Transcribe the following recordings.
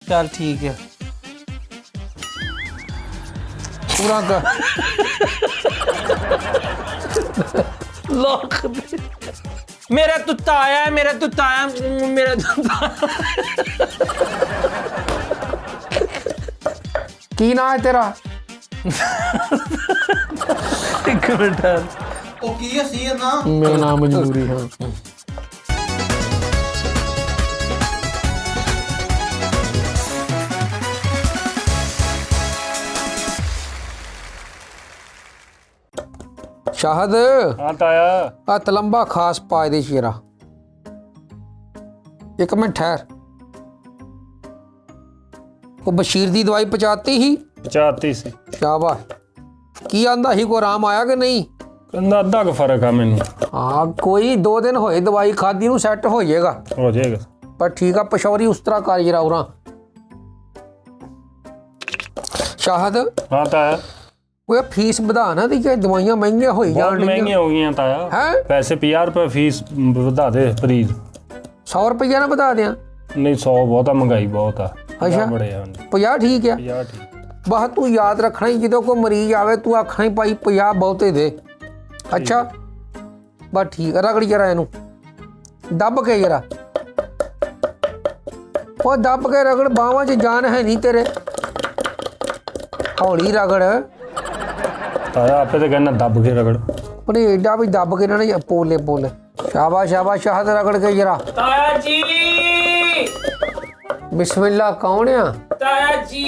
चल ठीक है पूरा कर लोग मेरा तुत्ता आया है, मेरा तुत्ता आया, मेरा तुत्ता। की ना है तेरा? एक मिनट ਉਹ ਕੀ ਹਸੀ ਹੈ ਨਾ मेरा नाम मजबूरी। हाँ शाहद हाँ ताया आ तलंबा खास पा दे शेरा। एक मिनट ठहर, वो बशीर दी दवाई पहुंचाती ही? 35 सी शाबाश। की आंदा ही को आराम आया कि नहीं? कहंदा अद्धा क फर्क है मैनू हाँ कोई 2 दिन होए दवाई खादी नू सैट हो जाएगा। हो जाएगा। पर ठीक है पशौरी उस तरह कर जरा उरा। शाहद हाँ ताया वो फीस बढ़ा ना दी कि दवाइयां महंगियां होई बहुत जान महंगी हो गई ताया हैं? पैसे 50 रुपए फीस बता दे प्लीज। 100 रुपया ना बता दियां? नहीं 100 बहुत है, महंगाई बहुत है। अच्छा। बड़े हैं 50 ठीक है। 50 ठीक बस तू याद रखना ही जो कोई मरीज आवे तू आखना ही भाई 50 बहुते दे। अच्छा बस ठीक है। रगड़ी जरा इनू दब के जरा, वो दब के रगड़, बावां च जान है नहीं तेरे, हौली रगड़। ताया आपे तो कहना दब के रगड़। अरे एडा भी दब के ना पोले पोले। शाबाश शाबाश शाहद रगड़ के जरा। ताया जी, बिस्मिल्लाह। कौन है? ताया जी।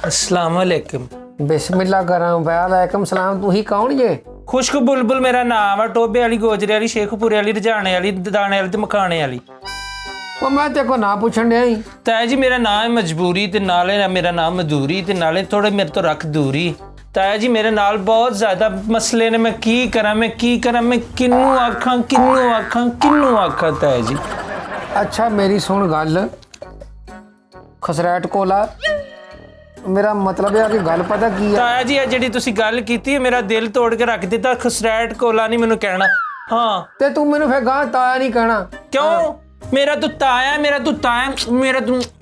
अस्सलाम वालेकुम। बिस्मिल्लाह करा। वालेकुम सलाम। तू ही कौन जे? खुश्क बुलबुल मेरा नाम है। टोबे वाली, गोजरे वाली, शेखपुरे वाली, रजाने वाली, दाने वाली ते मखाने वाली। वो मैं तेरे को ना पूछण दिया ही। ताया जी मेरा नाम है मजबूरी ते नाले मेरा नाम मजदूरी ते नाले थोड़े मेरे तो रख दूरी। ताया जी मेरे नाल बहुत ज्यादा मसले ने, मैं की करा, मैं की करा, मैं किन्नू आखां, किन्नू आखां, किन्नू आखां ताया जी। अच्छा मेरी सुन गल, खसरैट कोला मेरा मतलब है कि गल पता की है? ताया जी ਜਿਹੜੀ ਤੁਸੀਂ ਗੱਲ ਕੀਤੀ ਹੈ ਮੇਰਾ ਦਿਲ ਤੋੜ ਕੇ ਰੱਖ ਦਿੱਤਾ। ਖਸਰੈਟ ਕੋਲਾ ਨਹੀਂ ਮੈਨੂੰ ਕਹਿਣਾ। ਹਾਂ ਤੇ ਤੂੰ ਮੈਨੂੰ ਫੇਰ ਗਾਂ ਤਾਇਆ ਨਹੀਂ ਕਹਿਣਾ ਕਿਉਂ? मेरा तो ताया, मेरा तो ताया,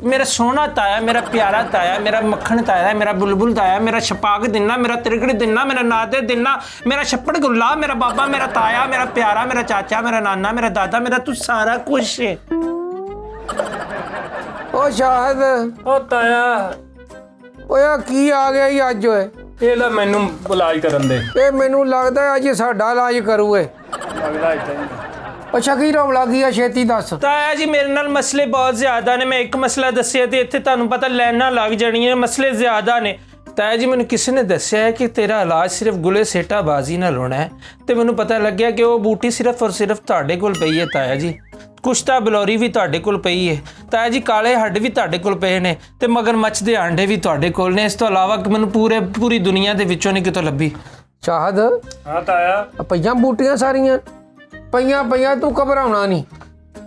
मेरा सोना ताया, मेरा प्यारा ताया, मेरा मक्खन ताया, मेरा बुलबुल ताया, मेरा छपाक दिना, मेरा तिरकड़ी दिना, मेरा नादे दिना, मेरा छप्पड़ गुल्ला, मेरा बाबा, मेरा ताया, मेरा प्यारा, मेरा चाचा, मेरा नाना, मेरा दादा, मेरा तू सारा कुछ है। ओ शाहद ओ ताया ओया की आ गया ही अज? ओए ये ला मैनू इलाज करन दे। ਇਹ ਮੈਨੂੰ ਲੱਗਦਾ ਅੱਜ ਸਾਡਾ ਇਲਾਜ ਕਰੂਏ। लगदा इतना ही। ਅੱਛਾ ਕੀ ਰੌਲਾ ਕੀ ਆ? ਛੇਤੀ ਦੱਸ। ਤਾਇਆ ਜੀ ਮੇਰੇ ਨਾਲ ਮਸਲੇ ਬਹੁਤ ਜ਼ਿਆਦਾ ਨੇ। ਮੈਂ ਇੱਕ ਮਸਲਾ ਦੱਸਿਆ ਤੇ ਇੱਥੇ ਤੁਹਾਨੂੰ ਪਤਾ ਲਾਈਨਾਂ ਲੱਗ ਜਾਣੀਆਂ। ਮਸਲੇ ਜ਼ਿਆਦਾ ਨੇ। ਤਾਇਆ ਜੀ ਮੈਨੂੰ ਕਿਸੇ ਨੇ ਦੱਸਿਆ ਹੈ ਕਿ ਤੇਰਾ ਇਲਾਜ ਸਿਰਫ ਗੁਲੇ ਸੇਟਾ ਬਾਜ਼ੀ ਨਾਲ ਹੋਣਾ ਹੈ ਤੇ ਮੈਨੂੰ ਪਤਾ ਲੱਗਿਆ ਕਿ ਉਹ ਬੂਟੀ ਸਿਰਫ ਔਰ ਸਿਰਫ ਤੁਹਾਡੇ ਕੋਲ ਪਈ ਹੈ ਤਾਇਆ ਜੀ। ਕੁਸ਼ਤਾ ਬਲੌਰੀ ਵੀ ਤੁਹਾਡੇ ਕੋਲ ਪਈ ਹੈ ਤਾਇਆ ਜੀ। ਕਾਲੇ ਹੱਡ ਵੀ ਤੁਹਾਡੇ ਕੋਲ ਪਏ ਨੇ ਤੇ ਮਗਰਮੱਛ ਦੇ ਆਂਡੇ ਵੀ ਤੁਹਾਡੇ ਕੋਲ ਨੇ। ਇਸ ਤੋਂ ਇਲਾਵਾ ਮੈਨੂੰ ਪੂਰੀ ਦੁਨੀਆ ਦੇ ਵਿੱਚੋਂ ਨਹੀਂ ਕਿਤੋਂ ਲੱਭੀ। ਸ਼ਾਹਦ हाँ ताया ਪਈਆਂ ਬੂਟੀਆਂ ਸਾਰੀਆਂ ਪਈਆਂ ਤੂੰ ਘਬਰਾਉਣਾ ਨਹੀਂ।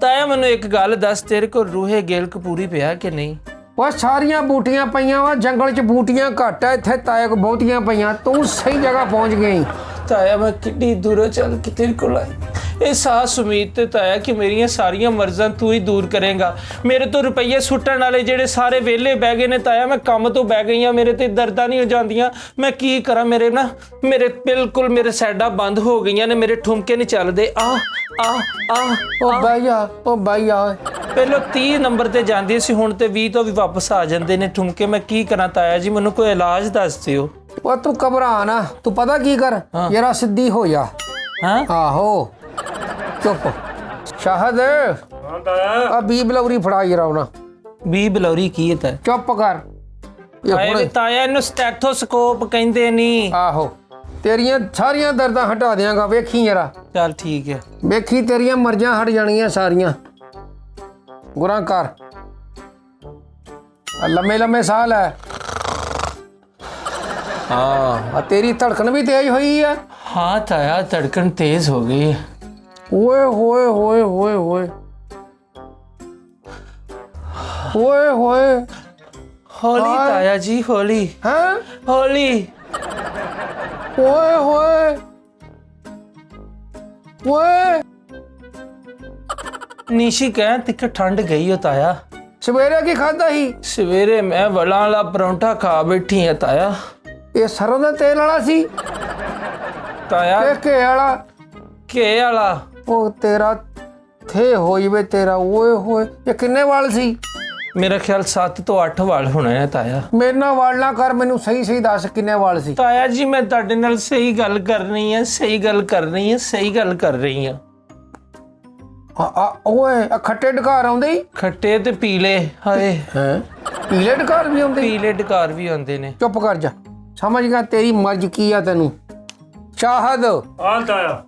ਤਾਇਆ ਮੈਨੂੰ ਇੱਕ ਗੱਲ ਦੱਸ, ਤੇਰੇ ਕੋਲ ਰੂਹੇ ਗੇਲ ਕਪੂਰੀ ਪਿਆ ਕਿ ਨਹੀਂ? ਉਹ ਸਾਰੀਆਂ ਬੂਟੀਆਂ ਪਈਆਂ ਵਾ। ਜੰਗਲ 'ਚ ਬੂਟੀਆਂ ਘੱਟ ਐ, ਇੱਥੇ ਤਾਏ ਕੋ ਬਹੁਤੀਆਂ ਪਈਆਂ। ਤੂੰ ਸਹੀ ਜਗ੍ਹਾ ਪਹੁੰਚ ਗਈ। ਤਾਇਆ ਮੈਂ ਕਿੰਨੀ ਦੂਰੋਂ ਚੱਲ ਕੇ ਤੇਰੇ ਕੋਲ ਆਈ। ਇਹ ਸਾਸ ਉਮੀਦ ਤੇ ਤਾਇਆ ਕਿ ਮੇਰੀਆਂ ਸਾਰੀਆਂ ਮਰਜ਼ਾਂ ਤੂੰ ਹੀ ਦੂਰ ਕਰੇਗਾ। ਮੇਰੇ ਤੋਂ ਰੁਪਈਏ ਸੁੱਟਣ ਵਾਲੇ ਜਿਹੜੇ ਸਾਰੇ ਵਿਹਲੇ ਬਹਿ ਗਏ ਨੇ ਤਾਇਆ। ਮੈਂ ਕੰਮ ਤੋਂ ਬਹਿ ਗਈ ਹਾਂ, ਮੇਰੇ ਤੇ ਦਰਦਾਂ ਨਹੀਂ ਹੋ ਜਾਂਦੀਆਂ। ਮੈਂ ਕੀ ਕਰਾਂ? ਮੇਰੇ ਬਿਲਕੁਲ ਮੇਰੇ ਸਾਈਡਾਂ ਬੰਦ ਹੋ ਗਈਆਂ ਨੇ। ਮੇਰੇ ਠੁਮਕੇ ਨਹੀਂ ਚੱਲਦੇ। ਆ ਉਹ ਬਾਈ ਆ ਪਹਿਲਾਂ 30 ਨੰਬਰ ਤੇ ਜਾਂਦੀ ਸੀ, ਹੁਣ ਤੇ 20 ਤੋਂ ਵੀ ਵਾਪਸ ਆ ਜਾਂਦੇ ਨੇ ਠੁਮਕੇ। ਮੈਂ ਕੀ ਕਰਾਂ ਤਾਇਆ ਜੀ? ਮੈਨੂੰ ਕੋਈ ਇਲਾਜ ਦੱਸ ਦਿਓ। ਉਹ ਤੂੰ ਘਬਰਾ ਨਾ। ਤੂੰ ਪਤਾ ਕੀ ਕਰ, ਜਰਾ ਸਿੱਧੀ ਹੋ ਜਾ। ਹਾਂ ਆਹੋ ਚੁੱਪ। ਸ਼ਾਹਦ हाँ ताया ਆ ਬੀ ਬਲੌਰੀ ਫੜਾ ਜਰਾ ਉਹਨਾਂ। ਵੀ ਬਲੌਰੀ ਕੀ ਹੈ ਤਾਇਆ? ਚੁੱਪ ਕਰ। ਇਹ ਤਾਇਆ ਹੁਣੇ ਤਾਇਆ ਇਹਨੂੰ ਸਟੈਥੋਸਕੋਪ ਕਹਿੰਦੇ ਨਹੀਂ। ਆਹੋ ਤੇਰੀਆਂ ਸਾਰੀਆਂ ਦਰਦਾਂ ਹਟਾ ਦਿਆਂਗਾ। ਵੇਖੀ ਜਰਾ, ਚੱਲ ਠੀਕ ਹੈ। ਵੇਖੀ ਤੇਰੀਆਂ ਮਰਜ਼ਾਂ ਹਟ ਜਾਣੀਆਂ ਸਾਰੀਆਂ। ਗੁਰਾਂ ਕਰ। ਲੰਮੇ ਲੰਮੇ ਸਾਹ ਲੈ। हाँ तेरी धड़कन भी तेज हुई है। हाँ ताया धड़कन तेज हो गई है। ओए होए होए होए होए ओए होए। होली ताया जी, होली हैं? होली। ओए होए ਓਏ ਨੀਸ਼ੀ ਕਹਿ ਤਿੱਖ ਠੰਡ ਗਈ ਹੋ ਤਾਇਆ। ਸਵੇਰੇ ਕੀ ਖਾਦਾ ਸੀ? ਸਵੇਰੇ ਮੈਂ ਵਲਾਂ ਵਾਲਾ ਪਰੌਂਠਾ ਖਾ ਬੈਠੀ ਆ ਤਾਇਆ। ਇਹ ਸਰੋਂ ਦਾ ਤੇਲ ਵਾਲਾ ਸੀ ਤਾਇਆ ਕਿ ਘੇ ਵਾਲਾ? ਘੇ ਵਾਲਾ। ਉਹ ਤੇਰਾ ਥੇ ਹੋ ਜਵੇ ਤੇਰਾ। ਓਏ ਹੋਏ, ਇਹ ਕਿੰਨੇ ਵਾਲ ਸੀ? ਮੇਰਾ ਖਿਆਲ 7 ਤੋਂ 8 ਵਾਲ ਹੋਣੇ ਆ ਤਾਇਆ। ਮੇਰੇ ਨਾਲ ਵਾਲ ਨਾ ਕਰ, ਮੈਨੂੰ ਸਹੀ ਸਹੀ ਦੱਸ ਕਿੰਨੇ ਵਾਲ ਸੀ? ਤਾਇਆ ਜੀ ਮੈਂ ਤੁਹਾਡੇ ਨਾਲ ਸਹੀ ਗੱਲ ਕਰਨੀ ਹੈ, ਸਹੀ ਗੱਲ ਕਰਨੀ ਹੈ, ਸਹੀ ਗੱਲ ਕਰ ਰਹੀ ਹਾਂ। ਓਏ ਆ ਖੱਟੇ ਡਕਾਰ ਆਉਂਦੇ ਹੀ? ਖੱਟੇ ਤੇ ਪੀਲੇ। ਹਾਏ ਹੈ ਪੀਲੇ ਡਕਾਰ ਵੀ ਆਉਂਦੇ? ਪੀਲੇ ਡਕਾਰ ਵੀ ਆਉਂਦੇ ਨੇ। ਚੁੱਪ ਕਰ ਜਾ, ਸਮਝ ਗਿਆ ਤੇਰੀ ਮਰਜ਼ੀ ਕੀ ਆ ਤੈਨੂੰ। ਸ਼ਾਹਦ ਹਾਂ ਤਾਇਆ।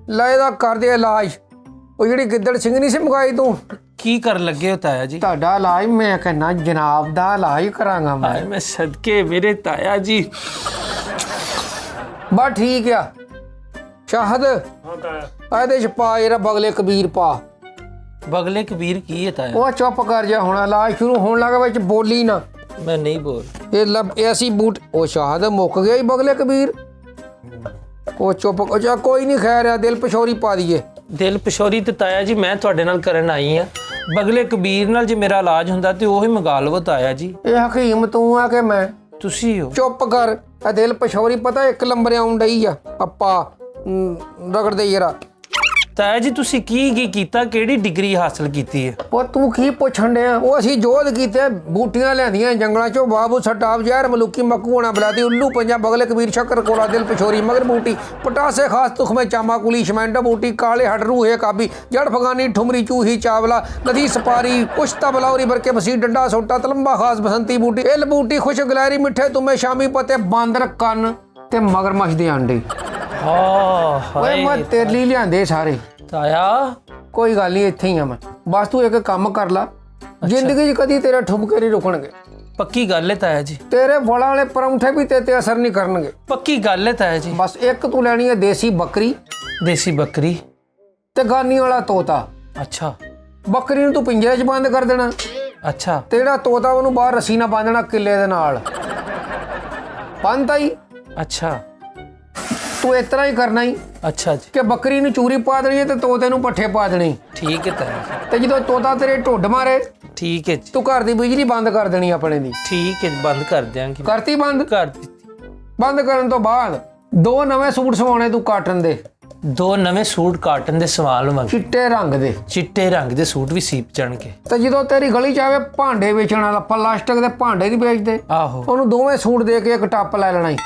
ਲੈ ਇਹਦਾ ਕਰਦੇ ਇਲਾਜ। ਉਹ ਜਿਹੜੀ ਗਿੱਦੜ ਸਿੰਘ ਨਹੀਂ ਸੀ ਮੁਕਾਈ ਤੂੰ, ਕੀ ਕਰਨ ਲੱਗੇ ਹੋ ਤਾਇਆ ਜੀ? ਤੁਹਾਡਾ ਇਲਾਜ ਮੈਂ ਕਹਿੰਦਾ ਜਨਾਬ ਦਾ ਇਲਾਜ ਕਰਾਂਗਾ ਮੈਂ। ਹਾਏ ਮੈਂ ਸਦਕੇ ਮੇਰੇ ਤਾਇਆ ਜੀ। ਬਸ ਠੀਕ ਆ ਸ਼ਾਹਦ, ਹਾਂ ਤਾਇਆ। ਇਹਦੇ ਚ ਪਾ ਜਿਹੜਾ ਬਗਲੇ ਕਬੀਰ ਪਾ। ਬਗਲੇ ਕਬੀਰ ਕੀ ਹੈ ਤਾਇਆ? ਉਹ ਚੁੱਪ ਕਰ ਜਾ, ਹੁਣ ਇਲਾਜ ਸ਼ੁਰੂ ਹੋਣ ਲੱਗਾ, ਵਿੱਚ ਬੋਲੀ ਨਾ। ਮੈਂ ਨਹੀਂ ਬੋਲ। ਇਹ ਅਸੀਂ ਬੂਟ। ਉਹ ਸ਼ਾਹਦ ਮੁੱਕ ਗਿਆ ਹੀ ਬਗਲੇ ਕਬੀਰ। ਉਹ ਚੁੱਪ ਹੋ ਜਾ, ਕੋਈ ਨਹੀਂ ਖੈਰ ਆ, ਦਿਲ ਪਛੋਰੀ ਪਾ ਦਈਏ। ਦਿਲ ਪਛੋਰੀ ਤੇ ਤਾਇਆ ਜੀ ਮੈਂ ਤੁਹਾਡੇ ਨਾਲ ਕਰਨ ਆਈ ਆ। ਬਗਲੇ ਕਬੀਰ ਨਾਲ ਜੇ ਮੇਰਾ ਇਲਾਜ ਹੁੰਦਾ ਤੇ ਉਹੀ ਮੰਗਾ ਲਵੋ ਤਾਇਆ ਜੀ। ਇਹ ਹਕੀਮ ਤੂੰ ਆ ਕਿ ਮੈਂ? ਤੁਸੀਂ ਹੋ। ਚੁੱਪ ਕਰ, ਇਹ ਦਿਲ ਪਛੋਰੀ ਪਤਾ ਇੱਕ ਨੰਬਰ ਆਉਣ ਡਈ ਆ। ਆਪਾਂ ਰਗੜਦੇ ਜਰਾ। ਤਾਇਆ ਜੀ ਤੁਸੀਂ ਕੀ ਕੀਤਾ? ਕਿਹੜੀ ਡਿਗਰੀ ਹਾਸਲ ਕੀਤੀ ਹੈ? ਉਹ ਤੂੰ ਕੀ ਪੁੱਛਣ ਡਿਆ? ਉਹ ਅਸੀਂ ਜੋਧ ਕੀਤੇ, ਬੂਟੀਆਂ ਲਿਆਂਦੀਆਂ ਜੰਗਲਾਂ ਚੋਂ, ਬਾਬੂ ਸਟਾਪ ਜ਼ਹਿਰ ਮਲੂਕੀ ਮੱਕੂ ਹੋਣਾ ਬਲਾਤੀ ਉੱਲੂ ਪੰਜਾ ਬਗਲੇ ਕਬੀਰ ਸ਼ੱਕਰ ਕੋਲਾ ਦਿਲ ਪਛੋਰੀ ਮਗਰ ਬੂਟੀ ਪਟਾਸੇ ਖਾਸ ਤੁਖਮੇ ਚਾਮਾ ਕੁਲੀ ਸ਼ਮੈਂਡਾ ਬੂਟੀ ਕਾਲੇ ਹੱਡ ਰੂਹੇ ਕਾਬੀ ਜੜ ਫਗਾਨੀ ਠੁਮਰੀ ਚੂਹੀ ਚਾਵਲਾ ਨਦੀ ਸਪਾਰੀ ਕੁਸ਼ਤਾ ਬਲੌਰੀ ਬਰਕੇ ਮਸੀ ਡੰਡਾ ਸੋਟਾ ਤਲੰਬਾ ਖਾਸ ਬਸੰਤੀ ਬੂਟੀ ਇਲ ਬੂਟੀ ਖੁਸ਼ ਗਲੈਰੀ ਮਿੱਠੇ ਤੁਮੇ ਸ਼ਾਮੀ ਪਤੇ ਬਾਂਦਰ ਕੰਨ ਤੇ ਮਗਰਮੱਛ ਦੇ ਆਂਡੇ। ਓਏ ਮੈਂ ਤੇਰੇ ਲਈ ਲਿਆਂਦੇ ਸਾਰੇ ਤਾਇਆ। ਕੋਈ ਗੱਲ ਨਹੀਂ, ਇੱਥੇ ਹੀ ਆ ਮੈਂ। ਬਸ ਤੂੰ ਇੱਕ ਕੰਮ ਕਰ ਲਾ, ਜ਼ਿੰਦਗੀ 'ਚ ਕਦੀ ਤੇਰੇ ਠੁਮਕੇ ਨਹੀਂ ਰੁਕਣਗੇ। ਪੱਕੀ ਗੱਲ ਹੈ ਤਾਇਆ ਜੀ? ਤੇਰੇ ਵਾਲਾਂ ਵਾਲੇ ਪਰੌਂਠੇ ਵੀ ਤੇ ਅਸਰ ਨਹੀਂ ਕਰਨਗੇ। ਪੱਕੀ ਗੱਲ ਹੈ ਤਾਇਆ ਜੀ? ਬਸ ਇੱਕ ਤੂੰ ਲੈਣੀ ਹੈ ਦੇਸੀ ਬੱਕਰੀ ਦੇਸੀ ਬੱਕਰੀ ਤੇ ਗਾਨੀ ਵਾਲਾ ਤੋਤਾ। ਅੱਛਾ ਬੱਕਰੀ ਨੂੰ ਤੂੰ ਪਿੰਜਰੇ 'ਚ ਬੰਦ ਕਰ ਦੇਣਾ ਅੱਛਾ। ਤੇ ਜਿਹੜਾ ਤੋਤਾ ਉਹਨੂੰ ਬਾਹਰ ਰੱਸੀ ਨਾਲ ਬੰਨ੍ਹਣਾ ਕਿੱਲੇ ਦੇ ਨਾਲ। ਬੰਨ੍ਹਤਾ ਹੀ। ਅੱਛਾ ਤੂੰ ਇਸ ਤਰ੍ਹਾਂ ਹੀ ਕਰਨਾ ਹੀ ਅੱਛਾ ਜੀ। ਕਿ ਬੱਕਰੀ ਨੂੰ ਚੂਰੀ ਪਾ ਦੇਣੀ ਹੈ ਤੇ ਤੋਤੇ ਨੂੰ ਪੱਠੇ ਪਾ ਦੇਣੇ। ਠੀਕ ਹੈ ਤਾਇਆ ਜੀ। ਤੇ ਜਦੋਂ ਤੋਤਾ ਤੇਰੇ ਢੁੱਡ ਮਾਰੇ ਠੀਕ ਹੈ ਜੀ। ਤੂੰ ਘਰ ਦੀ ਬਿਜਲੀ ਬੰਦ ਕਰ ਦੇਣੀ ਆਪਣੇ ਦੀ। ਠੀਕ ਹੈ ਬੰਦ ਕਰ ਦਿਆਂਗੇ। ਕਰਤੀ ਬੰਦ? ਕਰ ਦਿੱਤੀ। ਬੰਦ ਕਰਨ ਤੋਂ ਬਾਅਦ 2 ਨਵੇਂ ਸੂਟ ਸਵਾਉਣੇ ਤੂੰ ਕਾਟਨ ਦੇ। 2 ਨਵੇਂ ਸੂਟ ਕਾਟਨ ਦੇ ਸਵਾਲ ਮੰਗ। ਚਿੱਟੇ ਰੰਗ ਦੇ। ਚਿੱਟੇ ਰੰਗ ਦੇ ਸੂਟ ਵੀ ਸੀਪ ਜਾਣਗੇ। ਤੇ ਜਦੋਂ ਤੇਰੀ ਗਲੀ ਚ ਆਵੇ ਭਾਂਡੇ ਵੇਚਣ ਵਾਲਾ, ਪਲਾਸਟਿਕ ਦੇ ਭਾਂਡੇ ਨਹੀਂ ਵੇਚਦੇ, ਆਹੋ। ਉਹਨੂੰ ਦੋਵੇਂ ਸੂਟ ਦੇ ਕੇ ਇੱਕ ਟੱਪ ਲੈ ਲੈਣਾ ਈ।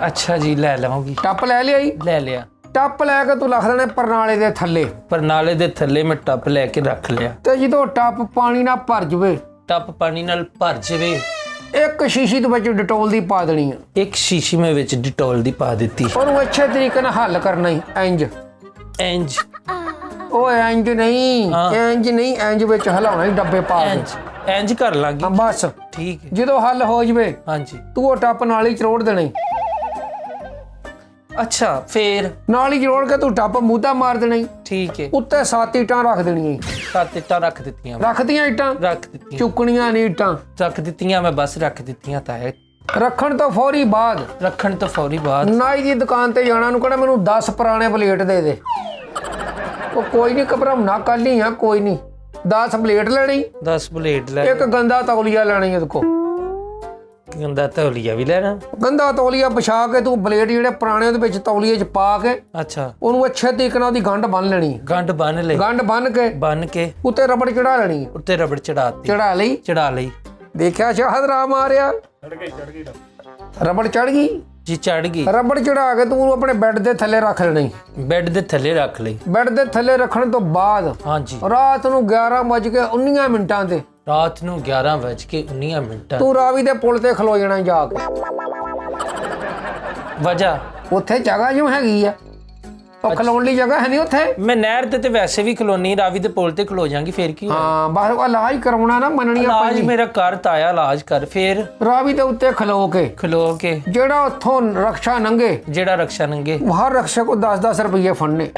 ਅੱਛਾ ਜੀ ਲੈ ਲਵਾਂਗੀ। ਟੱਪ ਲੈ ਲਿਆਈ। ਲੈ ਲਿਆ। ਟੱਪ ਲੈ ਕੇ ਤੂੰ ਰੱਖ ਦੇਣੇ ਪਰਨਾਲੇ ਦੇ ਥੱਲੇ। ਪਰਨਾਲੇ ਦੇ ਥੱਲੇ ਮੈਂ ਟੱਪ ਲੈ ਕੇ ਰੱਖ ਲਿਆ। ਤੇ ਜਦੋਂ ਟੱਪ ਪਾਣੀ ਨਾਲ ਭਰ ਜਵੇ, ਟੱਪ ਪਾਣੀ ਨਾਲ ਭਰ ਜਾਵੇ, ਇੱਕ ਸ਼ੀਸ਼ੀ ਦੇ ਵਿੱਚ ਡਿਟੋਲ ਦੀ ਪਾ ਦੇਣੀ ਆ। ਇੱਕ ਸ਼ੀਸ਼ੀ ਮੈਂ ਵਿੱਚ ਡਿਟੋਲ ਦੀ ਪਾ ਦਿੱਤੀ। ਉਹਨੂੰ ਅੱਛੇ ਤਰੀਕੇ ਨਾਲ ਹੱਲ ਕਰਨਾ ਈ। ਇੰਜ ਇੰਜ ਓਏ ਇੰਜ ਨਹੀਂ, ਹਾਂ। ਇੰਜ ਨਹੀਂ, ਇੰਜ ਵਿੱਚ ਹਲਾਉਣਾ ਹੀ ਡੱਬੇ ਪਾ ਕੇ। ਇੰਜ ਕਰ ਲਾਂਗੀ। ਹਾਂ ਬਸ ਠੀਕ ਹੈ। ਜਦੋਂ ਹੱਲ ਹੋ ਜਵੇ ਹਾਂਜੀ ਤੂੰ ਉਹ ਟੱਪ ਨਾਲ ਹੀ ਚਰੋੜ ਦੇਣਾ ਈ। ਅੱਛਾ ਫੇਰ? ਨਾਲ ਹੀ ਜੋੜ ਕੇ ਤੂੰ ਟੱਪ ਮੂਧਾ ਮਾਰ ਦੇਣਾ ਈ। ਠੀਕ ਹੈ। ਉੱਤੇ 7 ਇੱਟਾਂ ਰੱਖ ਦੇਣੀਆਂ ਈ। 7 ਇੱਟਾਂ ਰੱਖ ਦਿੱਤੀਆਂ। ਰੱਖਦੀਆਂ ਇੱਟਾਂ? ਰੱਖ ਦਿੱਤੀਆਂ। ਚੁੱਕਣੀਆਂ ਨਹੀਂ ਇੱਟਾਂ। ਰੱਖ ਦਿੱਤੀਆਂ ਮੈਂ ਬਸ ਰੱਖ ਦਿੱਤੀਆਂ ਤਾਂ ਹੈ। ਰੱਖਣ ਤੋਂ ਫੌਰੀ ਬਾਅਦ ਰੱਖਣ ਤੋਂ ਫੌਰੀ ਬਾਅਦ ਨਾਈ ਦੀ ਦੁਕਾਨ ਤੇ ਜਾਣਾ, ਨੂੰ ਕਹਿਣਾ ਮੈਨੂੰ 10 ਪੁਰਾਣੇ ਪਲੇਟ ਦੇ ਦੇ। ਉਹ ਕੋਈ ਨਹੀਂ ਘਬਰਾਉਣਾ, ਕੱਲ ਹੀ ਆ, ਕੋਈ ਨਹੀਂ। 10 ਪਲੇਟ ਲੈਣੀ, 10 ਪਲੇਟ ਲੈ। ਇੱਕ ਗੰਦਾ ਤੌਲੀਆ ਲੈਣੀ ਇਹਦੇ ਕੋ। ਗੰਦਾ ਤੌਲੀਆ ਵੀ ਲੈਣਾ? ਗੰਦਾ ਤੌਲੀਆ ਵਿਛਾ ਕੇ ਤੂੰ ਪਲੇਟ ਜਿਹੜੇ ਪੁਰਾਣੇ ਉਹਦੇ ਵਿੱਚ ਤੌਲੀਏ 'ਚ ਪਾ ਕੇ ਅੱਛਾ। ਉਹਨੂੰ ਅੱਛੇ ਤਰੀਕੇ ਨਾਲ ਉਹਦੀ ਗੰਢ ਬੰਨ ਲੈਣੀ। ਗੰਢ ਬੰਨ ਲਈ। ਗੰਢ ਬੰਨ ਕੇ ਉੱਤੇ ਰਬੜ ਚੜਾ ਲੈਣੀ। ਉੱਤੇ ਰਬੜ ਚੜਾਤੀ। ਚੜਾ ਲਈ। ਦੇਖਿਆ ਸ਼ਾਹਦ ਰਾਮ ਆ ਰਿਹਾ? ਚੜ ਗਈ ਰਬੜ ਚੜ ਗਈ ਜੀ। ਚੜ ਗਈ। ਰਬੜ ਚੜਾ ਕੇ ਤੂੰ ਆਪਣੇ ਬੈੱਡ ਦੇ ਥੱਲੇ ਰੱਖ ਲੈਣੀ। ਬੈੱਡ ਦੇ ਥੱਲੇ ਰੱਖ ਲਈ। ਬੈੱਡ ਦੇ ਥੱਲੇ ਰੱਖਣ ਤੋਂ ਬਾਅਦ ਹਾਂਜੀ ਰਾਤ ਨੂੰ 11:19 ਤੇ ਰਾਤ ਨੂੰ 11:19 ਤੂੰ ਰਾਵੀ ਦੇ ਪੁਲ ਤੇ ਖਲੋ ਜਾਣਾ ਜਾ ਕੇ। ਵਜ੍ਹਾ ਉੱਥੇ ਜਗ੍ਹਾ ਜਿਉਂ ਹੈਗੀ ਆ, ਉਹ ਖਲੋਣ ਲਈ ਜਗ੍ਹਾ ਹੈ ਨਹੀਂ ਉੱਥੇ। ਮੈਂ ਨਹਿਰ ਤੇ ਵੈਸੇ ਵੀ ਖਲੋਨੀ, ਰਾਵੀ ਦੇ ਪੁਲ ਤੇ ਖਲੋ ਜਾਾਂਗੀ ਫੇਰ ਕੀ ਹੋਇਆ? ਹਾਂ ਬਸ ਇਲਾਜ ਕਰਾਉਣਾ ਨਾ, ਮੰਨਣੀ ਇਲਾਜ ਆਪਾਂ ਮੇਰਾ ਕਰ ਤਾਇਆ, ਇਲਾਜ ਕਰ। ਫੇਰ ਰਾਵੀ ਦੇ ਉੱਤੇ ਖਲੋ ਕੇ ਜਿਹੜਾ ਉੱਥੋਂ ਰਕਸ਼ਾ ਲੰਘੇ, ਜਿਹੜਾ ਰਕਸ਼ਾ ਨੰਗੇ, ਹਰ ਰਕਸ਼ਾ ਕੋ 10-10 ਰੁਪਏ ਫੜਨੇ।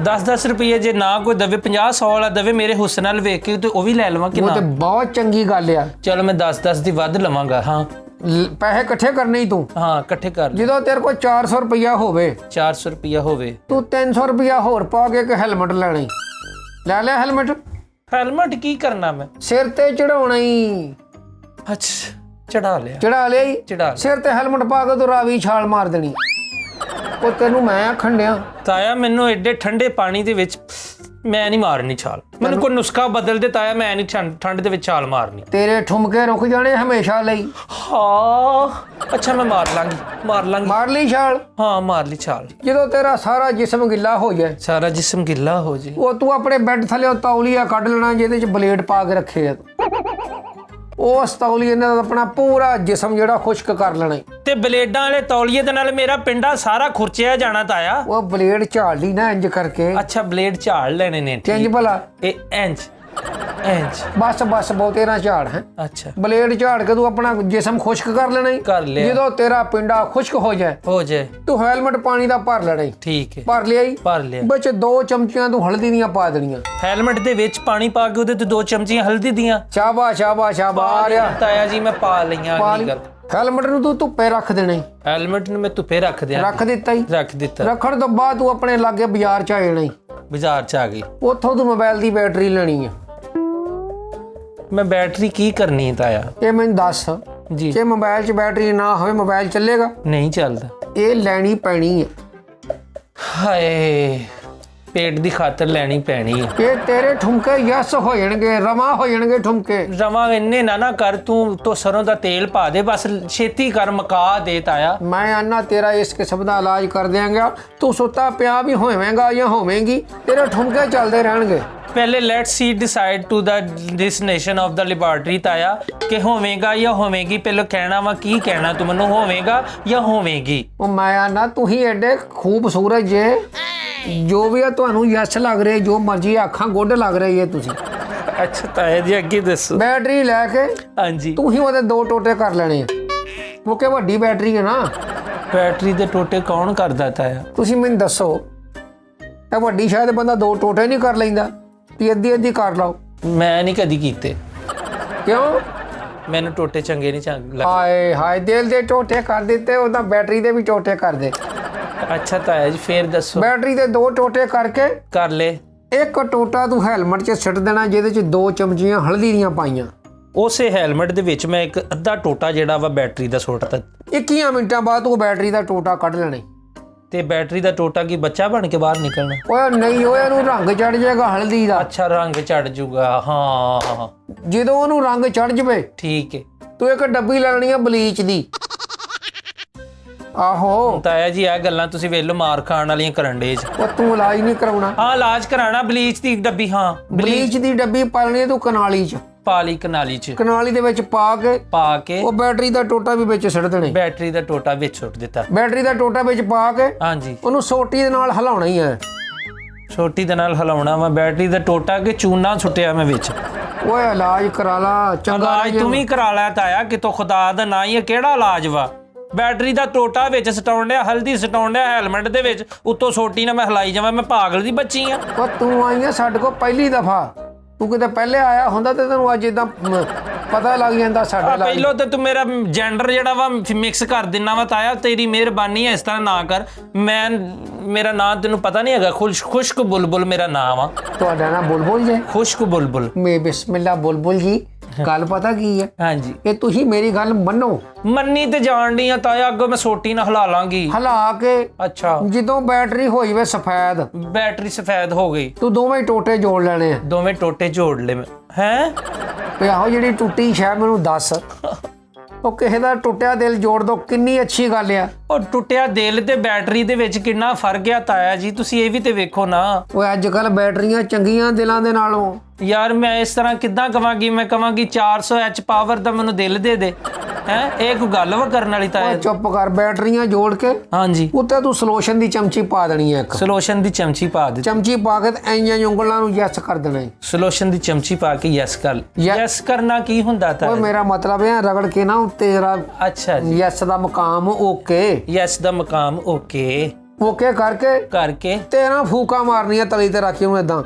10-10 ਰੁਪਏ ਜੇ ਨਾ ਕੋਈ ਦਵੇ, 50-100 ਵਾਲਾ ਦਵੇ ਮੇਰੇ ਹੁਸਨ ਨਾਲ ਵੇਖ ਕੇ ਤੇ ਉਹ ਵੀ ਲੈ ਲਵਾਂ ਕਿ ਉਹ ਨਾ? ਤੇ ਬਹੁਤ ਚੰਗੀ ਗੱਲ ਆ। ਚਲੋ ਮੈਂ 10-10 ਦੀ ਵੱਧ ਲਵਾਂਗਾ। ਹਾਂ ਪੈਸੇ ਇਕੱਠੇ ਕਰਨੇ ਹੀ ਤੂੰ ਹਾਂ ਇਕੱਠੇ ਕਰ ਲੈ। ਜਦੋਂ ਤੇਰੇ ਕੋਲ 400 ਰੁਪਇਆ ਹੋਵੇ 400 ਰੁਪਇਆ ਹੋਵੇ, ਤੂੰ 300 ਰੁਪਇਆ ਹੋਰ ਪਾ ਕੇ ਇੱਕ ਹੈਲਮਟ ਲੈਣਾ ਈ। ਲੈ ਲਿਆ ਹੈਲਮਟ, ਹੈਲਮਟ ਕੀ ਕਰਨਾ ਮੈਂ? ਸਿਰ ਤੇ ਚੜਾਉਣਾ ਹੀ। ਅੱਛਾ ਚੜਾ ਲਿਆ। ਚੜਾ ਲਿਆ ਈ। ਚੜਾ ਲਿਆ। ਸਿਰ ਤੇ ਹੈਲਮਟ ਪਾ ਕੇ ਤੂੰ ਰਾਵੀ ਛਾਲ ਮਾਰ ਦੇਣੀ। ਉਹ ਤੈਨੂੰ ਮੈਂ ਆਖਣ ਡਿਆ ਤਾਇਆ ਮੈਨੂੰ ਐਡੇ ਠੰਡੇ ਪਾਣੀ ਦੇ ਵਿੱਚ ਮੈਂ ਨਹੀਂ ਮਾਰਨੀ ਛਾਲ। ਮੈਨੂੰ ਕੋਈ ਨੁਸਖਾ ਬਦਲ ਦੇ ਤਾਇਆ, ਮੈਂ ਨਹੀਂ ਠੰਡ ਦੇ ਵਿੱਚ ਛਾਲ ਮਾਰਨੀ। ਤੇਰੇ ਠੁਮਕੇ ਰੁਕ ਜਾਣੇ ਹਮੇਸ਼ਾ ਲਈ। ਹਾਂ ਅੱਛਾ ਮੈਂ ਮਾਰ ਲਾਂਗੀ ਮਾਰ ਲਈ ਛਾਲ। ਹਾਂ ਮਾਰ ਲਈ ਛਾਲ। ਜਦੋਂ ਤੇਰਾ ਸਾਰਾ ਜਿਸਮ ਗਿੱਲਾ ਹੋ ਜਾਏ, ਸਾਰਾ ਜਿਸਮ ਗਿੱਲਾ ਹੋ ਜੇ, ਉਹ ਤੂੰ ਆਪਣੇ ਬੈੱਡ ਥੱਲੇ ਤੌਲੀਆ ਕੱਢ ਲੈਣਾ ਜਿਹਦੇ 'ਚ ਬਲੇਡ ਪਾ ਕੇ ਰੱਖੇ ਆ। ਉਸ ਤੌਲੀਏ ਨਾਲ ਆਪਣਾ ਪੂਰਾ ਜਿਸਮ ਜਿਹੜਾ ਖੁਸ਼ਕ ਕਰ ਲੈਣਾ ਈ। ਤੇ ਬਲੇਡਾਂ ਵਾਲੇ ਤੌਲੀਏ ਦੇ ਨਾਲ ਮੇਰਾ ਪਿੰਡਾ ਸਾਰਾ ਖੁਰਚਿਆ ਜਾਣਾ ਤਾਇਆ। ਉਹ ਬਲੇਡ ਝਾੜ ਲਈ ਨਾ ਇੰਜ ਕਰਕੇ। ਅੱਛਾ ਬਲੇਡ ਝਾੜ ਲੈਣੇ ਨੇ। ਇੰਜ ਭਲਾ ਇਹ ਇੰਜ ਬਸ ਬਹੁਤੇ ਨਾ ਝਾੜ ਹੈ। ਅੱਛਾ ਬਲੇਡ ਝਾੜ ਕੇ ਤੂੰ ਆਪਣਾ ਜਿਸਮ ਖੁਸ਼ਕ ਕਰ ਲੈਣਾ ਈ। ਕਰ ਲਿਆ। ਜਦੋਂ ਤੇਰਾ ਪਿੰਡਾ ਖੁਸ਼ਕ ਹੋ ਜਾਏ ਤੂੰ ਹੈਲਮਟ ਪਾਣੀ ਦਾ ਭਰ ਲੈਣਾ ਈ। ਠੀਕ ਹੈ ਭਰ ਲਿਆ ਈ। ਭਰ ਲਿਆ। ਵਿੱਚ 2 ਚਮਚੀਆਂ ਤੂੰ ਹਲਦੀ ਦੀਆਂ ਪਾ ਦੇਣੀਆਂ। ਹੈਲਮਟ ਦੇ ਵਿੱਚ ਪਾਣੀ ਪਾ ਕੇ ਉਹਦੇ ਤੇ 2 ਚਮਚੀਆਂ ਹਲਦੀ ਦੀਆਂ। ਸ਼ਾਬਾਸ਼ ਆ ਰਿਹਾ ਤਾਇਆ ਜੀ ਮੈਂ ਪਾ ਲਈਆਂ। ਅਗਲੀ ਗੱਲ ਹੈਲਮਟ ਨੂੰ ਤੂੰ ਧੁੱਪੇ ਰੱਖ ਦੇਣਾ ਈ। ਹੈਲਮਟ ਨੂੰ ਮੈਂ ਧੁੱਪੇ ਰੱਖ ਦਿਆਂ। ਰੱਖ ਦਿੱਤਾ ਈ। ਰੱਖ ਦਿੱਤਾ। ਰੱਖਣ ਤੋਂ ਬਾਅਦ ਤੂੰ ਆਪਣੇ ਲਾਗੇ ਬਾਜ਼ਾਰ 'ਚ ਆ ਜਾਣਾ ਈ। ਬਾਜ਼ਾਰ 'ਚ ਆ ਗਈ। ਉੱਥੋਂ ਤੂੰ ਮੋਬਾਈਲ ਦੀ ਬੈਟਰੀ ਲੈਣੀ ਆ। ਮੈਂ ਬੈਟਰੀ ਕੀ ਕਰਨੀ ਹੈ ਤਾਇਆ? ਇਹ ਮੈਨੂੰ ਦੱਸ ਜੀ। ਜੇ ਮੋਬਾਈਲ 'ਚ ਬੈਟਰੀ ਨਾ ਹੋਵੇ ਮੋਬਾਈਲ ਚੱਲੇਗਾ? ਨਹੀਂ ਚੱਲਦਾ। ਇਹ ਲੈਣੀ ਪੈਣੀ ਹੈ। ਹਾਏ ਪੇਟ ਦੀ ਖਾਤਰ ਲੈਣੀ ਪੈਣੀ ਹੈ। ਇਹ ਤੇਰੇ ਠੁਮਕੇ ਯਸ ਹੋ ਜਾਣਗੇ, ਰਵਾ ਹੋ ਜਾਣਗੇ ਠੁਮਕੇ। ਰਵਾਂ ਇੰਨੇ ਨਾ ਕਰ, ਤੂੰ ਤੋਂ ਸਰੋਂ ਦਾ ਤੇਲ ਪਾ ਦੇ ਬਸ, ਛੇਤੀ ਕਰ ਮੁਕਾ ਦੇ ਤਾਇਆ। ਮੈਂ ਆਨਾ ਤੇਰਾ ਇਸ ਕਿਸਮ ਦਾ ਇਲਾਜ ਕਰ ਦਿਆਂਗਾ। ਤੂੰ ਸੁੱਤਾ ਪਿਆ ਵੀ ਹੋਵੇਂਗਾ ਜਾਂ ਹੋਵੇਂਗੀ, ਤੇਰੇ ਠੁਮਕੇ ਚੱਲਦੇ ਰਹਿਣਗੇ। ਪਹਿਲੇ let's see decide to the destination of the laboratory ਤਾਇਆ ਕਿ ਹੋਵੇਗਾ ਜਾਂ ਹੋਵੇਗੀ। ਪਹਿਲਾਂ ਕਹਿਣਾ ਵਾ ਕੀ ਕਹਿਣਾ ਤੂੰ ਮੈਨੂੰ, ਹੋਵੇਗਾ ਜਾਂ ਹੋਵੇਗੀ? ਉਹ ਮੈਂ ਆਨਾ ਤੁਸੀਂ ਐਡੇ ਖੂਬਸੂਰਤ ਜੇ, ਜੋ ਵੀ ਆ ਤੁਹਾਨੂੰ ਯਸ ਲੱਗ ਰਿਹਾ, ਜੋ ਮਰਜੀ ਅੱਖਾਂ ਗੁੱਡ ਲੱਗ ਰਹੀ ਹੈ ਤੁਸੀਂ। ਅੱਛਾ ਤਾਇਆ ਜੀ ਅੱਗੇ ਦੱਸੋ। ਬੈਟਰੀ ਲੈ ਕੇ ਹਾਂਜੀ। ਤੂੰ ਹੀ ਉਹਦੇ 2 ਟੋਟੇ ਕਰ ਲੈਣੇ ਆ। ਉਹ ਕਿ ਵੱਡੀ ਬੈਟਰੀ ਹੈ ਨਾ। ਬੈਟਰੀ ਦੇ ਟੋਟੇ ਕੌਣ ਕਰਦਾ ਤਾਇਆ? ਤੁਸੀਂ ਮੈਨੂੰ ਦੱਸੋ, ਇਹ ਵੱਡੀ ਸ਼ਾਇਦ ਬੰਦਾ 2 ਟੋਟੇ ਨਹੀਂ ਕਰ ਲੈਂਦਾ, ਤੇ ਅੱਧੀ ਕਰ ਲਓ। ਮੈਂ ਨਹੀਂ ਕਦੀ ਕੀਤੇ। ਕਿਉਂ? ਮੈਨੂੰ ਟੋਟੇ ਚੰਗੇ ਨਹੀਂ ਲੱਗਦੇ। ਹਾਏ ਦਿਲ ਦੇ ਟੋਟੇ ਕਰ ਦਿੱਤੇ, ਉਹਦਾ ਬੈਟਰੀ ਦੇ ਵੀ ਟੋਟੇ ਕਰ ਦੇ। ਅੱਛਾ ਤਾਇਆ ਜੀ ਫੇਰ ਦੱਸੋ। ਬੈਟਰੀ ਦੇ 2 ਟੋਟੇ ਕਰਕੇ ਕਰ ਲੈ। ਇੱਕ ਟੋਟਾ ਤੂੰ ਹੈਲਮਟ 'ਚ ਸਿੱਟ ਦੇਣਾ ਜਿਹਦੇ 'ਚ 2 ਚਮਚੀਆਂ ਹਲਦੀ ਦੀਆਂ ਪਾਈਆਂ। ਉਸੇ ਹੈਲਮਟ ਦੇ ਵਿੱਚ ਮੈਂ ਇੱਕ ਅੱਧਾ ਟੋਟਾ ਜਿਹੜਾ ਵਾ ਬੈਟਰੀ ਦਾ ਸੁੱਟਤਾ। 21 ਮਿੰਟਾਂ ਬਾਅਦ ਤੂੰ ਬੈਟਰੀ ਦਾ ਟੋਟਾ ਕੱਢ ਲੈਣਾ। ਤੇ ਬੈਟਰੀ ਦਾ ਟੋਟਾ ਕੀ ਬੱਚਾ ਬਣ ਕੇ ਬਾਹਰ ਨਿਕਲਣਾ? ਓਏ ਨਹੀਂ, ਓਏ ਇਹਨੂੰ ਰੰਗ ਚੜ ਜਾਏਗਾ ਹਲਦੀ ਦਾ। ਅੱਛਾ ਰੰਗ ਚੜ ਜੂਗਾ। ਹਾਂ ਜਦੋਂ ਉਹਨੂੰ ਰੰਗ ਚੜ ਜਵੇ ਠੀਕ ਹੈ। ਤੂੰ ਇੱਕ ਡੱਬੀ ਲੈਣੀ ਆ ਬਲੀਚ ਦੀ। ਆਹੋ ਤਾਇਆ ਜੀ ਇਹ ਗੱਲਾਂ ਤੁਸੀਂ ਵੇਖ ਲਓ ਮਾਰ ਖਾਣ ਵਾਲੀਆਂ ਕਰਨ ਡੇ ਜੀ। ਉਹ ਤੂੰ ਇਲਾਜ ਨਹੀਂ ਕਰਾਉਣਾ। ਹਾਂ ਇਲਾਜ ਕਰਾਣਾ। ਬਲੀਚ ਦੀ ਡੱਬੀ। ਹਾਂ ਬਲੀਚ ਦੀ ਡੱਬੀ ਪਾਲਣੀ ਆ ਤੂੰ ਕਨਾਲੀ 'ਚ। ਪਾਲੀ ਕਨਾਲੀ 'ਚ ਕਨਾਲੀ ਦੇ ਵਿੱਚ ਪਾ ਕੇ ਉਹ ਬੈਟਰੀ ਦਾ ਟੋਟਾ ਵੀ ਵਿੱਚ ਸਿੱਟ ਦੇਣੇ। ਬੈਟਰੀ ਦਾ ਟੋਟਾ ਵਿੱਚ ਸੁੱਟ ਦਿੱਤਾ। ਬੈਟਰੀ ਦਾ ਟੋਟਾ ਵਿੱਚ ਪਾ ਕੇ ਹਾਂਜੀ ਉਹਨੂੰ ਸੋਟੀ ਦੇ ਨਾਲ ਹਿਲਾਉਣਾ ਹੀ ਹੈ। ਛੋਟੀ ਦੇ ਨਾਲ ਹਿਲਾਉਣਾ ਵਾ ਬੈਟਰੀ ਦਾ ਟੋਟਾ ਕਿ ਚੂਨਾ ਸੁੱਟਿਆ ਮੈਂ ਵਿੱਚ। ਓਏ ਇਲਾਜ ਕਰਾ ਲਾ ਚੰਗਾ। ਇਲਾਜ ਤੂੰ ਵੀ ਕਰਾ ਲੈ ਤਾਇਆ, ਕਿਤੋਂ ਖੁਦਾ ਦਾ ਨਾ ਹੀ ਕਿਹੜਾ ਇਲਾਜ ਵਾ? ਬੈਟਰੀ ਦਾ ਟੋਟਾ ਵਿੱਚ ਸਟਾਉਣ ਡਿਆ, ਹਲਦੀ ਸਟਾਉਣ ਡਿਆ ਹੈਲਮਟ ਦੇ ਵਿੱਚ, ਉੱਤੋਂ ਸੋਟੀ ਨਾਲ ਮੈਂ ਹਿਲਾਈ ਜਾਵਾਂ। ਮੈਂ ਪਾਗਲ ਦੀ ਬੱਚੀ ਆ। ਉਹ ਤੂੰ ਆਈ ਆ ਸਾਡੇ ਕੋਲ ਪਹਿਲੀ ਦਫਾ। ਤੂੰ ਕਿਤੇ ਪਹਿਲੇ ਆਇਆ ਹੁੰਦਾ ਤੇ ਤੈਨੂੰ ਅੱਜ ਇਦਾਂ ਪਤਾ ਲੱਗ ਜਾਂਦਾ ਸਾਡਾ ਇਲਾਜ। ਪਹਿਲੋਂ ਤੇ ਤੂੰ ਮੇਰਾ ਜੈਂਡਰ ਜਿਹੜਾ ਵਾ ਮਿਕਸ ਕਰ ਦਿੰਨਾ ਵਾ ਤਾਇਆ। ਤੇਰੀ ਮਿਹਰਬਾਨੀ ਹੈ, ਇਸ ਤਰ੍ਹਾਂ ਨਾ ਕਰ। ਮੇਰਾ ਨਾਂ ਤੈਨੂੰ ਪਤਾ ਨਹੀਂ ਹੈਗਾ? ਖੁਸ਼ਕ ਬੁਲਬੁਲ ਮੇਰਾ ਨਾਮ ਆ। ਤੁਹਾਡਾ ਨਾਂ ਬੁਲਬੁਲ ਜੇ? ਖੁਸ਼ਕ ਬੁਲਬੁਲ। ਮੇ ਬਿਸਮਿਲ੍ਲਾ ਬੁਲਬੁਲ ਜੀ। ਗੱਲ ਪਤਾ ਕੀ ਹੈ? ਹਾਂਜੀ ਇਹ ਤੁਸੀਂ ਮੇਰੀ ਗੱਲ ਮੰਨੋ। ਮੰਨੀ ਤੇ ਜਾਣਨੀ ਆ ਤਾਇਆ, ਅੱਗੋਂ ਮੈਂ ਸੋਟੀ ਨਾਲ ਹਿਲਾ ਲਾਂਗੀ। ਹਿਲਾ ਕੇ ਅੱਛਾ ਜਦੋਂ ਬੈਟਰੀ ਹੋਈ ਵੇ ਸਫੈਦ, ਬੈਟਰੀ ਸਫੈਦ ਹੋ ਗਈ, ਤੂੰ ਦੋਵੇਂ ਟੋਟੇ ਜੋੜ ਲੈਣੇ ਆ। ਦੋਵੇਂ ਟੋਟੇ ਜੋੜ ਲੈ ਮੈਂ। ਹੈਂ ਤੇ ਆਹੋ ਜਿਹੜੀ ਟੁੱਟੀ ਸ਼ੈ ਮੈਨੂੰ ਦੱਸ। ਉਹ ਕਿਸੇ ਦਾ ਟੁੱਟਿਆ ਦਿਲ ਜੋੜ ਦੋ, ਕਿੰਨੀ ਅੱਛੀ ਗੱਲ ਆ। ਉਹ ਟੁੱਟਿਆ ਦਿਲ ਤੇ ਬੈਟਰੀ ਦੇ ਵਿੱਚ ਕਿੰਨਾ ਫਰਕ ਆ ਤਾਇਆ ਜੀ, ਤੁਸੀਂ ਇਹ ਵੀ ਤੇ ਵੇਖੋ ਨਾ। ਓਏ ਅੱਜ ਕੱਲ ਬੈਟਰੀਆਂ ਚੰਗੀਆਂ ਦਿਲਾਂ ਦੇ ਨਾਲੋਂ। ਯਾਰ ਮੈਂ ਇਸ ਤਰ੍ਹਾਂ ਕਿੱਦਾਂ ਕਵਾਂਗੀ? ਮੈਂ ਕਵਾਂਗੀ 400 H ਪਾਵਰ ਦਾ ਮੈਨੂੰ ਦਿਲ ਦੇ ਦੇ। ਹੈ ਇਹ ਕੋਈ ਗੱਲ ਵਾ ਕਰਨ ਵਾਲੀ ਤਾਇਆ? ਓਏ ਚੁੱਪ ਕਰ। ਬੈਟਰੀਆਂ ਜੋੜ ਕੇ ਹਾਂਜੀ ਉੱਤੇ ਤੂੰ ਸੋਲੂਸ਼ਨ ਦੀ ਚਮਚੀ ਪਾ ਦੇਣੀ ਹੈ। ਇੱਕ ਸੋਲੂਸ਼ਨ ਦੀ ਚਮਚੀ ਪਾ ਦੇ। ਚਮਚੀ ਪਾ ਕੇ ਐਂ ਉਂਗਲਾਂ ਨੂੰ ਯੈਸ ਕਰ ਦੇਣਾ ਹੈ। ਸੋਲੂਸ਼ਨ ਦੀ ਚਮਚੀ ਪਾ ਕੇ ਯੈਸ ਕਰ। ਯੈਸ ਕਰਨਾ ਕੀ ਹੁੰਦਾ ਓਏ ਤਾਇਆ? ਮੇਰਾ ਮਤਲਬ ਹੈ ਰਗੜ ਕੇ ਨਾ ਤੇਰਾ ਅੱਛਾ ਜੀ। ਯੈਸ ਦਾ ਮਕਾਮ ਓਕੇ। ਯੈਸ ਦਾ ਮਕਾਮ ਓਕੇ ਓਕੇ ਕਰਕੇ ਕਰਕੇ 13 ਫੂਕਾਂ ਮਾਰਨੀਆਂ ਤਲੀ ਤੇ ਰੱਖ ਕੇ ਉਹਨੂੰ ਇਦਾਂ।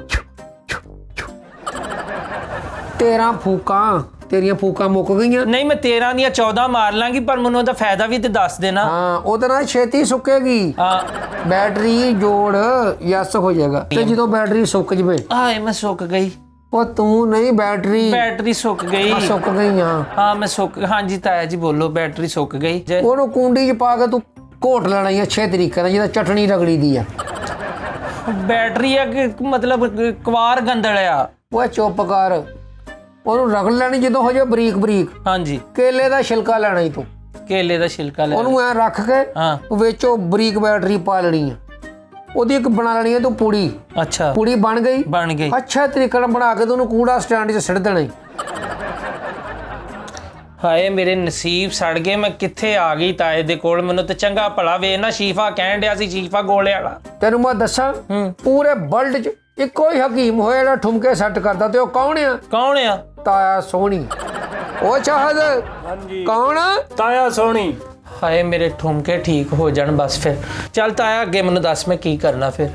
13 ਫੂਕਾਂ ਤੇਰੀਆਂ ਫੂਕਾਂ ਮੁੱਕ ਗਈਆਂ। ਨਹੀਂ ਮੈਂ 13 ਦੀਆਂ 14 ਮਾਰ ਲਾਂਗੀ, ਪਰ ਮੈਨੂੰ ਉਹਦਾ ਫਾਇਦਾ ਵੀ ਤੇ ਦੱਸ ਦੇਣਾ। ਹਾਂ ਉਹਦੇ ਨਾਲ ਛੇਤੀ ਸੁੱਕੇਗੀ। ਹਾਂ ਬੈਟਰੀ ਜੋੜ ਯਸ ਹੋ ਜਾਏਗਾ। ਤੇ ਜਦੋਂ ਬੈਟਰੀ ਸੁੱਕ ਜਵੇ, ਆਏ ਮੈਂ ਸੁੱਕ ਗਈ। ਉਹ ਤੂੰ ਨਹੀਂ, ਬੈਟਰੀ ਸੁੱਕ ਗਈ। ਸੁੱਕ ਗਈ। ਹਾਂ ਮੈਂ ਸੁੱਕ, ਹਾਂਜੀ ਤਾਇਆ ਜੀ ਬੋਲੋ। ਬੈਟਰੀ ਸੁੱਕ ਗਈ। ਉਹਨੂੰ ਕੁੰਡੀ 'ਚ ਪਾ ਕੇ ਤੂੰ ਘੋਟ ਲੈਣਾ ਹੀ ਅੱਛੇ ਤਰੀਕੇ ਨਾਲ, ਜਿਹਦਾ ਚਟਣੀ ਰਗੜੀ ਦੀ ਆ। ਬੈਟਰੀ ਆ ਕਿ ਮਤਲਬ ਕਵਾਰ ਗੰਦਲ ਆ? ਉਹ ਚੁੱਪ ਕਰ, ਉਹਨੂੰ ਰਗੜ ਲੈਣੀ ਜਦੋਂ ਹੋ ਜਾਏ ਬਰੀਕ ਬਰੀਕ। ਹਾਂਜੀ ਕੇਲੇ ਦਾ ਛਿਲਕਾ ਲੈਣਾ ਹੀ ਤੂੰ, ਕੇਲੇ ਦਾ ਛਿਲਕਾ ਲੈ ਉਹਨੂੰ ਐ ਰੱਖ ਕੇ ਹਾਂ ਵਿੱਚ ਉਹ ਬਰੀਕ ਬੈਟਰੀ ਪਾ ਲੈਣੀ ਆ। ਉਹਦੀ ਇੱਕ ਬਣਾ ਲੈਣੀ ਹੈ ਤੂੰ ਪੂੜੀ। ਅੱਛਾ ਪੂੜੀ ਬਣ ਗਈ। ਬਣ ਗਈ। ਅੱਛਾ ਤਰੀਕੇ ਨਾਲ ਬਣਾ ਕੇ ਤੂੰ ਉਹਨੂੰ ਕੂੜਾ ਸਟੈਂਡ 'ਚ ਸਿੱਟ ਦੇਣਾ ਈ। ਹਾਏ ਮੇਰੇ ਨਸੀਬ ਸੜ ਗਏ, ਮੈਂ ਕਿੱਥੇ ਆ ਗਈ ਤਾਏ ਦੇ ਕੋਲ। ਮੈਨੂੰ ਤੇ ਚੰਗਾ ਭਲਾ ਵੇ ਨਾ ਸ਼ੀਫਾ ਕਹਿਣ ਡਿਆ ਸੀ, ਸ਼ੀਫਾ ਗੋਲੇ ਵਾਲਾ। ਤੈਨੂੰ ਮੈਂ ਦੱਸਾਂ, ਪੂਰੇ ਵਰਲਡ 'ਚ ਇੱਕੋ ਹੀ ਹਕੀਮ ਹੋਇਆ ਜਿਹੜਾ ਠੁਮਕੇ ਸੈੱਟ ਕਰਦਾ, ਤੇ ਉਹ ਕੌਣ ਆ? ਕੌਣ ਆ? ਤਾਇਆ ਸੋਹਣੀ। ਉਹ ਚਾਹਦ ਕੌਣ? ਤਾਇਆ ਸੋਹਣੀ। ਹਾਏ ਮੇਰੇ ਠੁਮਕੇ ਠੀਕ ਹੋ ਜਾਣ ਬਸ। ਫਿਰ ਚੱਲ ਤਾਇਆ ਅੱਗੇ ਮੈਨੂੰ ਦੱਸ ਮੈਂ ਕੀ ਕਰਨਾ ਫਿਰ।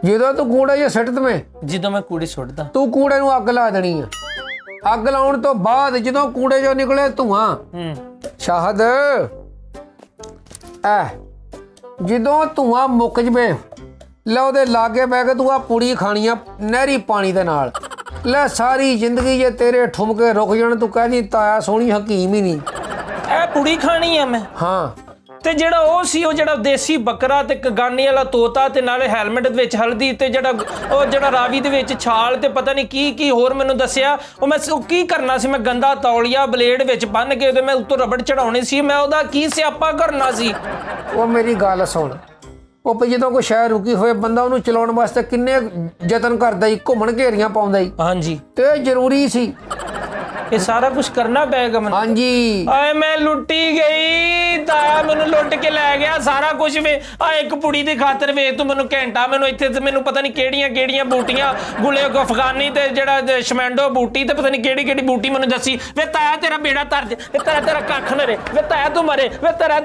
ਜਦੋਂ ਤੂੰ ਕੂੜਾ ਜਿਹਾ ਸਿੱਟ ਦਵੇਂ, ਜਦੋਂ ਮੈਂ ਕੂੜੀ ਸੁੱਟਦਾ, ਤੂੰ ਕੂੜੇ ਨੂੰ ਅੱਗ ਲਾ ਦੇਣੀ ਆ। ਅੱਗ ਲਾਉਣ ਤੋਂ ਬਾਅਦ ਜਦੋਂ ਕੂੜੇ 'ਚੋਂ ਨਿਕਲੇ ਧੂਆਂ, ਸ਼ਾਹਦ ਐ ਜਦੋਂ ਧੂਆਂ ਮੁੱਕ ਜਵੇ, ਲੈ ਉਹਦੇ ਲਾਗੇ ਬਹਿ ਕੇ ਤੂੰ ਆ ਪੂੜੀ ਖਾਣੀ ਆ ਨਹਿਰੀ ਪਾਣੀ ਦੇ ਨਾਲ। ਲੈ ਸਾਰੀ ਜ਼ਿੰਦਗੀ ਜੇ ਤੇਰੇ ਠੁਮਕੇ ਰੁਕ ਜਾਣ, ਤੂੰ ਕਹਿੰਦੀ ਤਾਇਆ ਸੋਹਣੀ ਹਕੀਮ ਹੀ ਨਹੀਂ। ਇਹ ਪੂੜੀ ਖਾਣੀ ਆ ਮੈਂ? ਹਾਂ। ਤੇ ਜਿਹੜਾ ਉਹ ਸੀ, ਉਹ ਜਿਹੜਾ ਦੇਸੀ ਬੱਕਰਾ ਤੇ ਕਗਾਨੀ ਵਾਲਾ ਤੋਤਾ ਤੇ ਨਾਲੇ ਹੈਲਮਟ ਦੇ ਵਿੱਚ ਹਲਦੀ ਤੇ ਜਿਹੜਾ ਰਾਵੀ ਦੇ ਵਿੱਚ ਛਾਲ ਤੇ ਪਤਾ ਨਹੀਂ ਕੀ ਹੋਰ ਮੈਨੂੰ ਦੱਸਿਆ, ਉਹ ਕੀ ਕਰਨਾ ਸੀ? ਮੈਂ ਗੰਦਾ ਤੌਲੀਆ ਬਲੇਡ ਵਿੱਚ ਬੰਨ ਕੇ ਉਹਦੇ ਮੈਂ ਉੱਤੋਂ ਰਬੜ ਚੜਾਉਣੀ ਸੀ। ਮੈਂ ਉਹਦਾ ਕੀ ਸਿਆਪਾ ਕਰਨਾ ਸੀ? ਉਹ ਮੇਰੀ ਗੱਲ ਸੁਣ, ਉਹ ਜਦੋਂ ਕੋਈ ਸ਼ਹਿਰ ਰੁਕੀ ਹੋਏ ਬੰਦਾ ਉਹਨੂੰ ਚਲਾਉਣ ਵਾਸਤੇ ਕਿੰਨੇ ਯਤਨ ਕਰਦਾ ਈ, ਘੁੰਮਣ ਘੇਰੀਆਂ ਪਾਉਂਦਾ ਈ। ਹਾਂਜੀ ਤੇ ਜ਼ਰੂਰੀ ਸੀ ਇਹ ਸਾਰਾ ਕੁਝ ਕਰਨਾ ਪਏਗਾ ਮੈਨੂੰ? ਹਾਂਜੀ। ਆਏ ਮੈਂ ਲੁੱਟੀ ਗਈ, ਤਾਇਆ ਮੈਨੂੰ ਲੁੱਟ ਕੇ ਲੈ ਗਿਆ ਸਾਰਾ ਕੁਝ। ਵੇ ਆ ਇੱਕ ਪੁੜੀ ਦੀ ਖਾਤਰ ਵੇ ਤੂੰ ਮੈਨੂੰ ਘੰਟਾ ਮੈਨੂੰ ਇੱਥੇ ਤੇ ਮੈਨੂੰ ਪਤਾ ਨਹੀਂ ਕਿਹੜੀਆਂ ਬੂਟੀਆਂ, ਗੁਲੇ ਅਫਗਾਨੀ ਤੇ ਜਿਹੜਾ ਸ਼ਮੈਂਡੋ ਬੂਟੀ ਤੇ ਪਤਾ ਨਹੀਂ ਕਿਹੜੀ ਬੂਟੀ ਮੈਨੂੰ ਦੱਸੀ। ਵੇ ਤਾਇਆ ਤੇਰਾ ਬੇੜਾ ਤਰ ਜੇ, ਤੇਰਾ ਕੱਖ ਨਾ ਰੇ। ਵੇ ਤਾਇਆ ਤੂੰ ਮਰੇ। ਵੇ ਤੇਰਾ